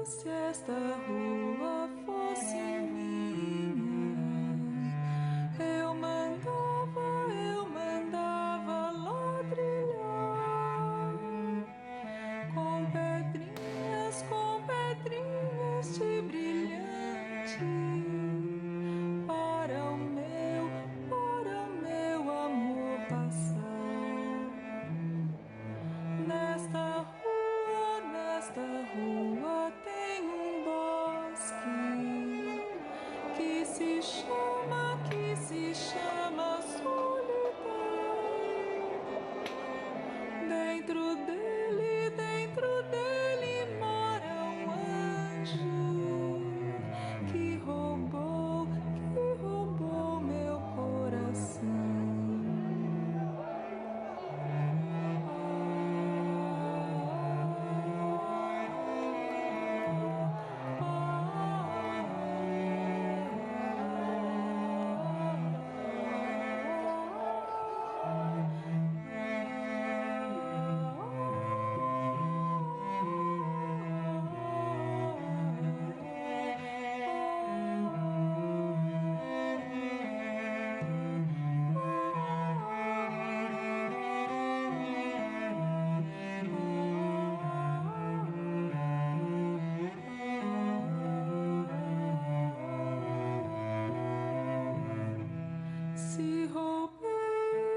se esta rua fosse minha, eu mandava ladrilhar com pedrinhas de brilhante para o meu amor passar. Nesta rua tem um bosque que se chama solidão. Dentro dele mora um anjo que roubou meu coração.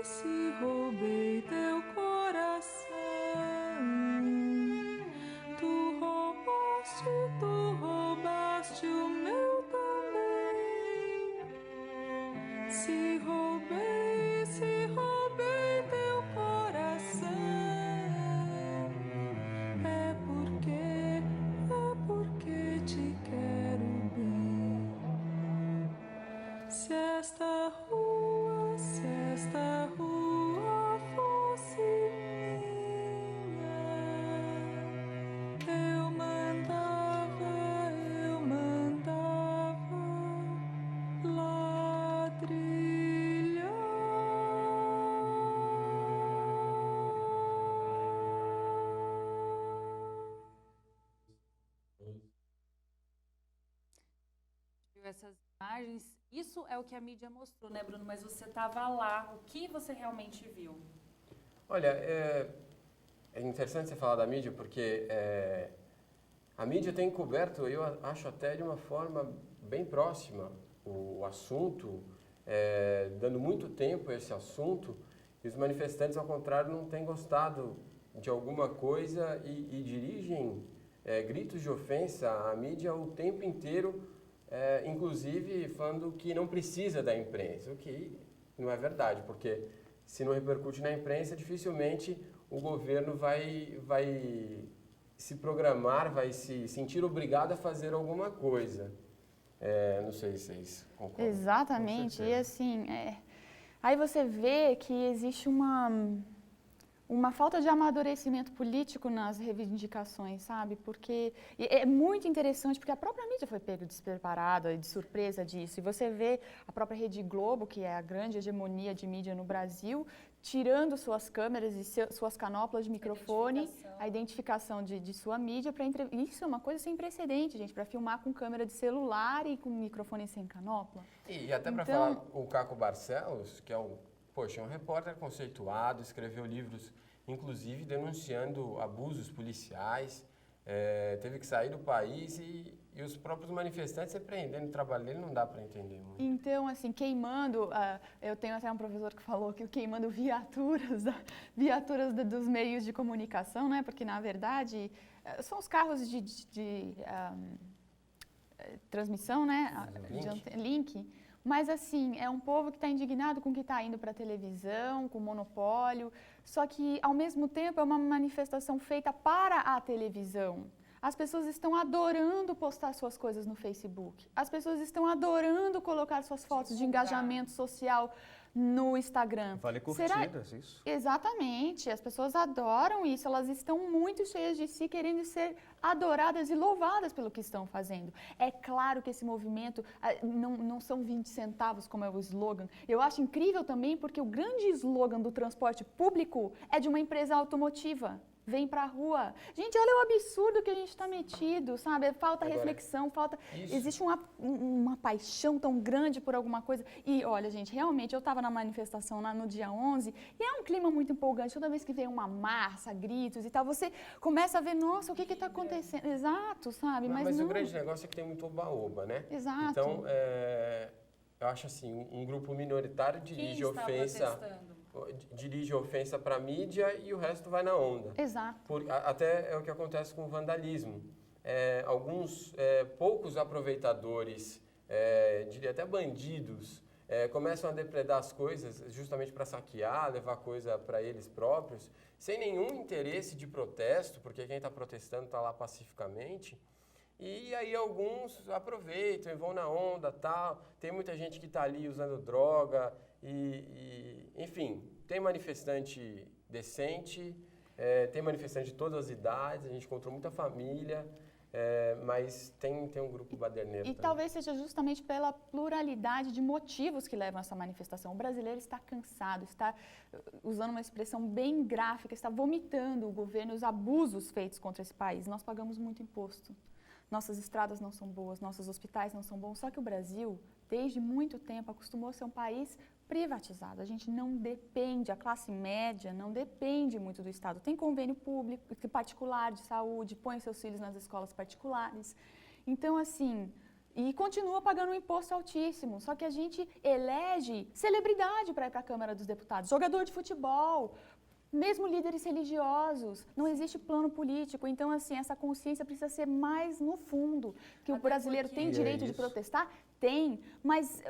Se roubei teu coração, tu roubaste o meu também. Se roubei teu coração, é porque te quero bem. Se esta rua fosse minha, eu mandava ladrilhar. Essas imagens, isso é o que a mídia mostrou, né, Bruno? Mas você estava lá, o que você realmente viu? Olha, é interessante você falar da mídia, porque a mídia tem coberto, eu acho até de uma forma bem próxima, o assunto, dando muito tempo a esse assunto, e os manifestantes, ao contrário, não têm gostado de alguma coisa e dirigem gritos de ofensa à mídia o tempo inteiro, inclusive falando que não precisa da imprensa, o que não é verdade, porque se não repercute na imprensa, dificilmente o governo vai se programar, vai se sentir obrigado a fazer alguma coisa. Não sei se vocês concordam. Exatamente, e assim, aí você vê que existe uma falta de amadurecimento político nas reivindicações, sabe? Porque é muito interessante, porque a própria mídia foi pega despreparada e de surpresa disso. E você vê a própria Rede Globo, que é a grande hegemonia de mídia no Brasil, tirando suas câmeras e suas canoplas de microfone, a identificação de sua mídia. Isso é uma coisa sem precedente, gente, para filmar com câmera de celular e com microfone sem canopla. E até para falar, o Caco Barcelos, que é um repórter conceituado, escreveu livros, inclusive, denunciando abusos policiais, teve que sair do país e os próprios manifestantes repreendendo o trabalho dele, não dá para entender muito. Então, assim, eu tenho até um professor que falou que queimando viaturas dos meios de comunicação, né? Porque, na verdade, são os carros de transmissão, né? Link. Mas, assim, é um povo que está indignado com o que está indo para a televisão, com o monopólio, só que, ao mesmo tempo, é uma manifestação feita para a televisão. As pessoas estão adorando postar suas coisas no Facebook. As pessoas estão adorando colocar suas fotos de engajamento social no Instagram. Vale curtidas, isso. Exatamente. As pessoas adoram isso. Elas estão muito cheias de si, querendo ser adoradas e louvadas pelo que estão fazendo. É claro que esse movimento não são 20 centavos, como é o slogan. Eu acho incrível também porque o grande slogan do transporte público é de uma empresa automotiva. vem pra rua. Gente, olha o absurdo que a gente está metido, sabe? Falta Agora, reflexão, falta... isso- Existe uma paixão tão grande por alguma coisa. E, olha, gente, realmente, eu estava na manifestação lá no dia 11 e é um clima muito empolgante. Toda vez que vem uma massa, gritos e tal, você começa a ver, nossa, o que está acontecendo? Exato, sabe? Mas não... o grande negócio é que tem muito oba-oba, né? Exato. Então, eu acho assim, um grupo minoritário dirige Quem está protestando? ofensa para a mídia e o resto vai na onda. Exato. Até é o que acontece com o vandalismo. Alguns poucos aproveitadores, diria até bandidos, começam a depredar as coisas justamente para saquear, levar coisa para eles próprios, sem nenhum interesse de protesto, porque quem está protestando está lá pacificamente. E aí alguns aproveitam e vão na onda, tal. Tem muita gente que está ali usando droga enfim, tem manifestante decente, tem manifestante de todas as idades, a gente encontrou muita família, mas tem um grupo baderneiro E também. talvez seja justamente pela pluralidade de motivos que levam a essa manifestação. O brasileiro está cansado, está, usando uma expressão bem gráfica, está vomitando o governo e os abusos feitos contra esse país. Nós pagamos muito imposto. Nossas estradas não são boas, nossos hospitais não são bons. Só que o Brasil, desde muito tempo, acostumou a ser um país privatizado. A gente não depende, a classe média não depende muito do Estado. Tem convênio público, particular de saúde, põe seus filhos nas escolas particulares. Então, assim, e continua pagando um imposto altíssimo. Só que a gente elege celebridade para ir para a Câmara dos Deputados, jogador de futebol, mesmo líderes religiosos, não existe plano político. Então, assim, essa consciência precisa ser mais no fundo, que o Até brasileiro porque- tem direito de protestar? Tem, mas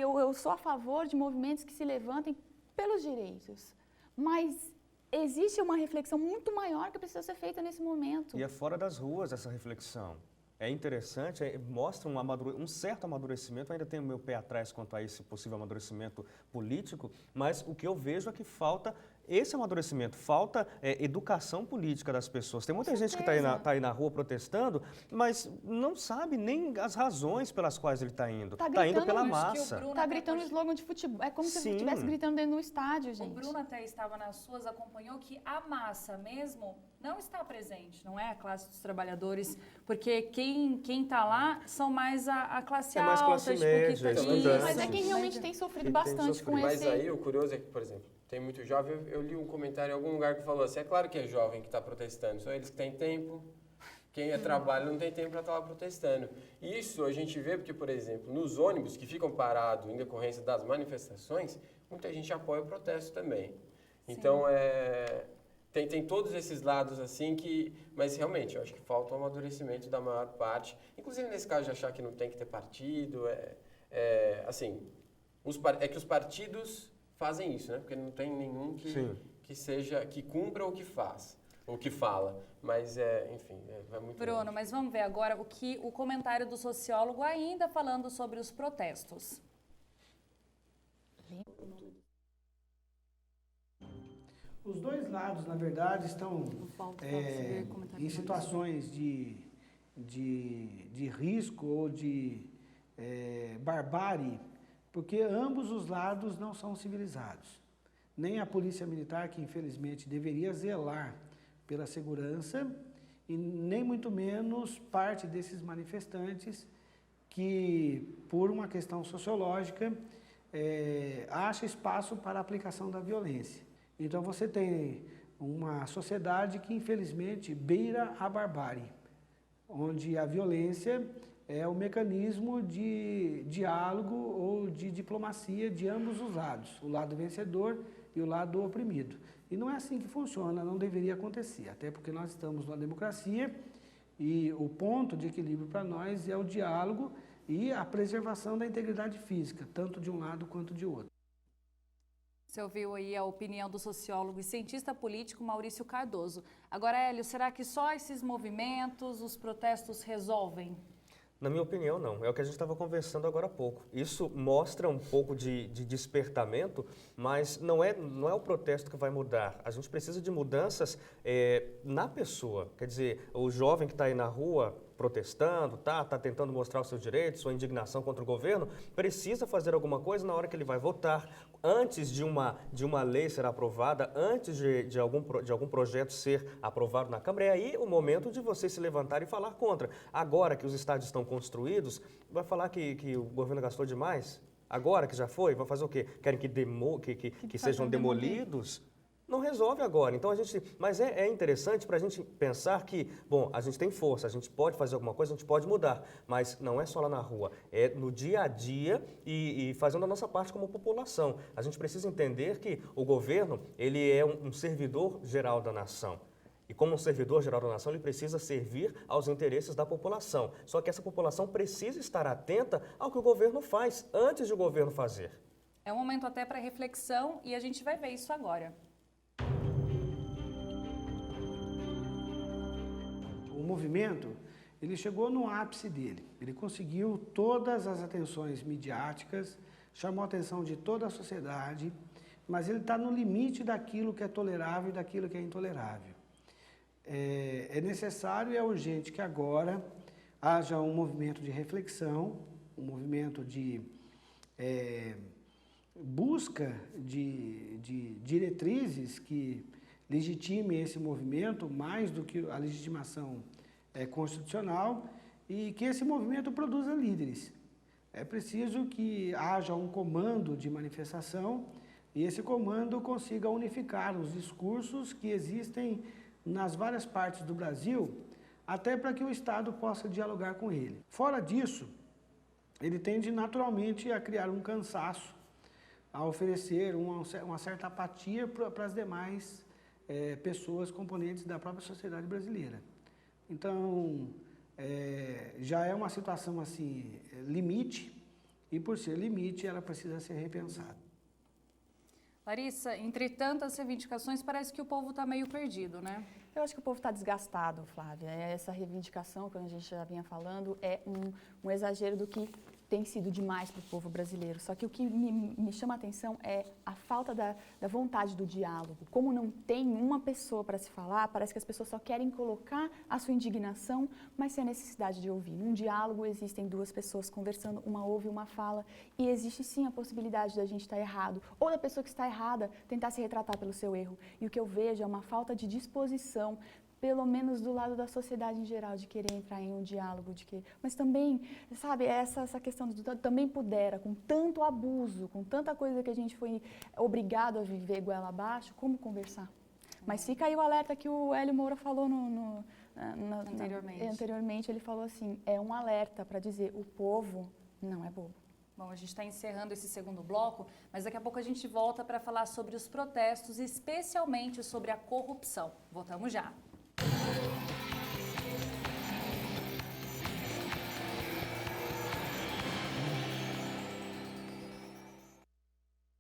eu sou a favor de movimentos que se levantem pelos direitos. Mas existe uma reflexão muito maior que precisa ser feita nesse momento. E é fora das ruas essa reflexão. É interessante, mostra um certo amadurecimento, eu ainda tenho meu pé atrás quanto a esse possível amadurecimento político, mas o que eu vejo é que falta esse amadurecimento, falta educação política das pessoas. Tem muita gente que está aí na rua protestando, mas não sabe nem as razões pelas quais ele está indo. Está indo pela acho que o massa. Bruno Está até gritando pode- slogan de futebol. É como se você Sim. estivesse gritando dentro do estádio, O gente. Bruno até estava nas suas, acompanhou que a massa mesmo não está presente, não é a classe dos trabalhadores, porque quem está lá são mais a classe É mais alta, classe tipo, média, que tá estudante. Mas é quem realmente tem sofrido bastante com Mas esse... aí o curioso é que, por exemplo, tem muito jovem, eu li um comentário em algum lugar que falou assim, é claro que é jovem que está protestando, são eles que têm tempo, quem trabalha não tem tempo para estar lá protestando. Isso a gente vê porque, por exemplo, nos ônibus que ficam parados em decorrência das manifestações, muita gente apoia o protesto também. Então, tem todos esses lados assim que... Mas realmente, eu acho que falta um amadurecimento da maior parte, inclusive nesse caso de achar que não tem que ter partido, assim, que os partidos fazem isso, né? Porque não tem nenhum que cumpra o que faz, ou que fala. Mas, enfim, vai muito Bruno, longe. mas vamos ver agora o comentário do sociólogo ainda falando sobre os protestos. Os dois lados, na verdade, estão em situações de risco ou de barbárie, porque ambos os lados não são civilizados. Nem a polícia militar, que infelizmente deveria zelar pela segurança, e nem muito menos parte desses manifestantes que, por uma questão sociológica, acha espaço para a aplicação da violência. Então você tem uma sociedade que infelizmente beira a barbárie, onde a violência é o mecanismo de diálogo ou de diplomacia de ambos os lados, o lado vencedor e o lado oprimido. E não é assim que funciona, não deveria acontecer, até porque nós estamos numa democracia e o ponto de equilíbrio para nós é o diálogo e a preservação da integridade física, tanto de um lado quanto de outro. Você ouviu aí a opinião do sociólogo e cientista político Maurício Cardoso. Agora, Hélio, será que só esses movimentos, os protestos resolvem? Na minha opinião, não. É o que a gente estava conversando agora há pouco. Isso mostra um pouco de despertamento, mas não é o protesto que vai mudar. A gente precisa de mudanças na pessoa. Quer dizer, o jovem que está aí na rua protestando, tá tentando mostrar os seus direitos, sua indignação contra o governo, precisa fazer alguma coisa na hora que ele vai votar. antes de uma lei ser aprovada, antes de algum projeto ser aprovado na Câmara, é aí o momento de você se levantar e falar contra. Agora que os estádios estão construídos, vai falar que o governo gastou demais? Agora que já foi, vai fazer o quê? Querem que sejam demolidos? Não resolve agora. Então mas é interessante para a gente pensar que, bom, a gente tem força, a gente pode fazer alguma coisa, a gente pode mudar, mas não é só lá na rua, é no dia a dia e fazendo a nossa parte como população. A gente precisa entender que o governo, ele é um servidor geral da nação. E como um servidor geral da nação, ele precisa servir aos interesses da população. Só que essa população precisa estar atenta ao que o governo faz antes de o governo fazer. É um momento até para reflexão e a gente vai ver isso agora. O movimento, ele chegou no ápice dele. Ele conseguiu todas as atenções midiáticas, chamou a atenção de toda a sociedade, mas ele está no limite daquilo que é tolerável e daquilo que é intolerável. É necessário e é urgente que agora haja um movimento de reflexão, um movimento de busca de diretrizes que legitimem esse movimento mais do que a legitimação constitucional e que esse movimento produza líderes. É preciso que haja um comando de manifestação e esse comando consiga unificar os discursos que existem nas várias partes do Brasil, até para que o Estado possa dialogar com ele. Fora disso, ele tende naturalmente a criar um cansaço, a oferecer uma certa apatia para as demais pessoas, componentes da própria sociedade brasileira. Então, já é uma situação assim, limite, e por ser limite, ela precisa ser repensada. Larissa, entre tantas reivindicações, parece que o povo está meio perdido, né? Eu acho que o povo está desgastado, Flávia. Essa reivindicação, que a gente já vinha falando, é um exagero do que tem sido demais para o povo brasileiro. Só que o que me chama a atenção é a falta da vontade do diálogo. Como não tem uma pessoa para se falar, parece que as pessoas só querem colocar a sua indignação, mas sem a necessidade de ouvir. Num diálogo existem duas pessoas conversando, uma ouve, uma fala, e existe sim a possibilidade da gente estar errado, ou da pessoa que está errada tentar se retratar pelo seu erro. E o que eu vejo é uma falta de disposição, pelo menos do lado da sociedade em geral, de querer entrar em um diálogo, mas também, sabe, essa questão também pudera, com tanto abuso, com tanta coisa que a gente foi obrigado a viver goela abaixo, como conversar? Mas fica aí o alerta que o Hélio Moura falou anteriormente, ele falou assim, é um alerta para dizer, o povo não é bobo. Bom, a gente está encerrando esse segundo bloco, mas daqui a pouco a gente volta para falar sobre os protestos, especialmente sobre a corrupção. Voltamos já.